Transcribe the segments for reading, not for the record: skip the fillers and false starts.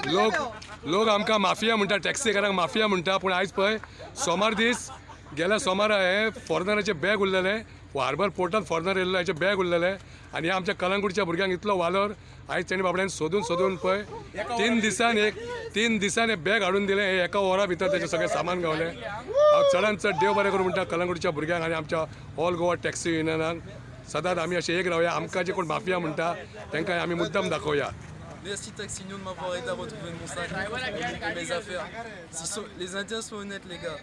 लोक आमकां माफिया म्हणटा, टॅक्सीकारांक माफिया म्हणटा, पूण आयज पळय सोमार दीस गेल्या सोमारा हे फॉरनराचे बॅग उरलेले, हार्बर पोर्टात फॉरनर येयल्लो हेचे बॅग उरलेले आनी ह्या आमच्या कलंगूटच्या भुरग्यांक इतलो वालोर आयज तेणी बाबड्यान सोदून पळय 3 दिसान हे बॅग हाडून दिले. हे एका वरा भितर तेजें सगळें सामान गावलें. हांव चडांत चड देव बरें करूं म्हणटा कलंगूटच्या भुरग्यांक आनी आमच्या ऑल गोवा टॅक्सी युनियनाक. सदांच आमी अशें एक रावया. आमकां जे कोण माफिया म्हणटा तांकां आमी मुद्दम दाखोवया. Merci Taxi Union de m'avoir aidé à retrouver mon sac et mes affaires. Les Indiens sont honnêtes, les gars.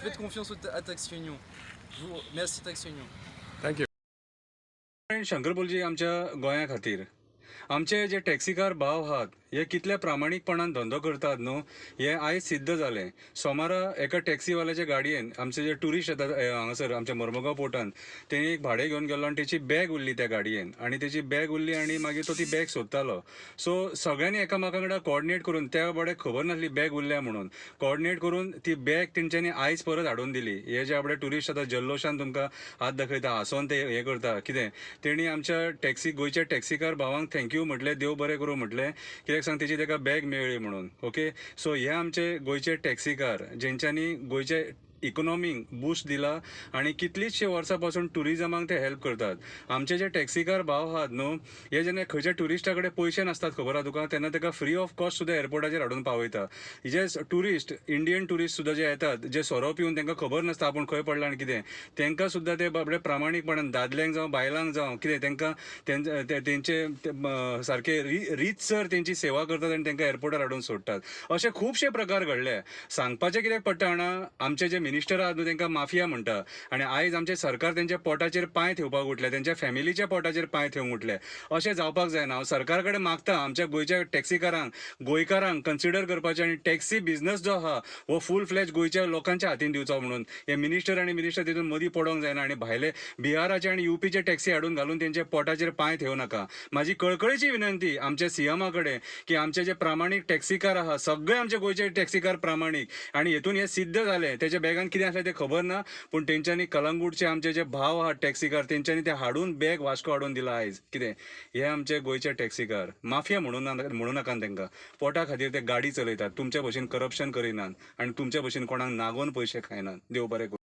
Faites confiance à Taxi Union. Merci Taxi Union. Thank you. शंकरबोलजी आमच्या गोंया खातीर आमचे जे टॅक्सीकार भाव आहात हे कितल्या प्रामाणीकपणान धंदो करतात न्हू हे आयज सिद्ध जालें. सोमारा एका टॅक्सीवाल्याच्या गाडयेन आमचे जे टुरिस्ट येतात हांगासर आमच्या मर्मगांव पोर्टान तेणी एक भाडें घेवन गेलो आनी तेची बॅग उरली त्या गाडयेन आनी तेची बॅग उरली आनी मागीर तो ती बॅग सोदतालो. सो सगळ्यांनी एकामेका कडेन कोऑर्डिनेट करून त्या बाबड्याक खबर नासली बॅग उरल्या म्हणून कोऑर्डिनेट करून ती बॅग तेंच्यांनी आयज परत हाडून दिली. हे जे आपले टुरिस्ट आतां जल्लोशान तुमकां हात दाखयता हांसोन ते हे करता कितें तेणी आमच्या गोंयच्या टॅक्सीकार भावांक थँक्यू म्हटलें, देव बरें करूं म्हटलें. कित्याक सांग तेची ताका बॅग मेळ्ळी म्हणून. ओके सो हे आमचे गोंयचे टॅक्सीकार जेंच्यांनी गोंयचे इकॉनॉमीक बूस्ट दिला आणि कितलींशे वर्सां पासून टुरिजमाक ते हेल्प करतात. आमचे जे टॅक्सीकार भाव आहात न्हू हे जेन्ना खंयच्या टुरिस्टा कडेन पयशे नासतात खबर आहा तुका तेन्ना ताका फ्री ऑफ कॉस्ट सुद्दां एअरपोर्टाचेर हाडून पावयता. जे टुरिस्ट इंडियन टुरिस्ट सुद्दां जे येतात जे सोरोप येवन तांकां खबर नासता आपूण खंय पडला आनी कितें तांकां सुद्दां ते बाबडे प्रामाणीकपणान दादल्यांक जावं बायलांक जावं कितें तांकां तेंचे सारके रीतसर तेंची सेवा करतात आनी तांकां एअरपोर्टार हाडून सोडटात. अशे खुबशे प्रकार घडले. सांगपाचें कित्याक पडटा जाणा आमचे जे मिनिस्टर आहात न्हू तांकां माफिया म्हणटा आनी आयज आमचे सरकार तेंच्या पोटाचेर पांय ठेवपाक उठले, तेंच्या फॅमिलीच्या पोटाचेर पांय ठेवंक उठले. अशें जावपाक जायना. हांव सरकार कडेन मागता आमच्या गोंयच्या टॅक्सीकारांक गोंयकारांक कन्सिडर करपाचें आनी टॅक्सी बिझनस जो आहा हो फूल फ्लॅज गोंयच्या लोकांच्या हातीन दिवचो म्हणून. हे मिनिस्टर तितून मदीं पडोंक जायना आनी भायले बिहाराचे आनी युपीचे टॅक्सी हाडून घालून तेंच्या पोटाचेर पांय ठेवू नाका. म्हाजी कळकळीची विनंती आमच्या सीएमा कडेन की आमचे जे प्रामाणीक टॅक्सीकार आहा सगळे आमचे गोंयचे टॅक्सीकार प्रामाणीक आनी हेतून हे सिद्ध जालें. तेच्या बॅगान कितें आसलें तें खबर ना पूण तेंच्यांनी कलंगूटचे आमचे जे भाव आहात टॅक्सीकार तेंच्यांनी ते हाडून बॅग वास्को हाडून दिला. आयज कितें हे आमचे गोंयचे टॅक्सीकार माफिया म्हणू नाका तांकां. पोटा खातीर ते गाडी चलयतात. तुमच्या भशेन करप्शन करिनात आनी तुमच्या भशेन कोणाक नागोवन पयशे खायनात. देव बरें करूं.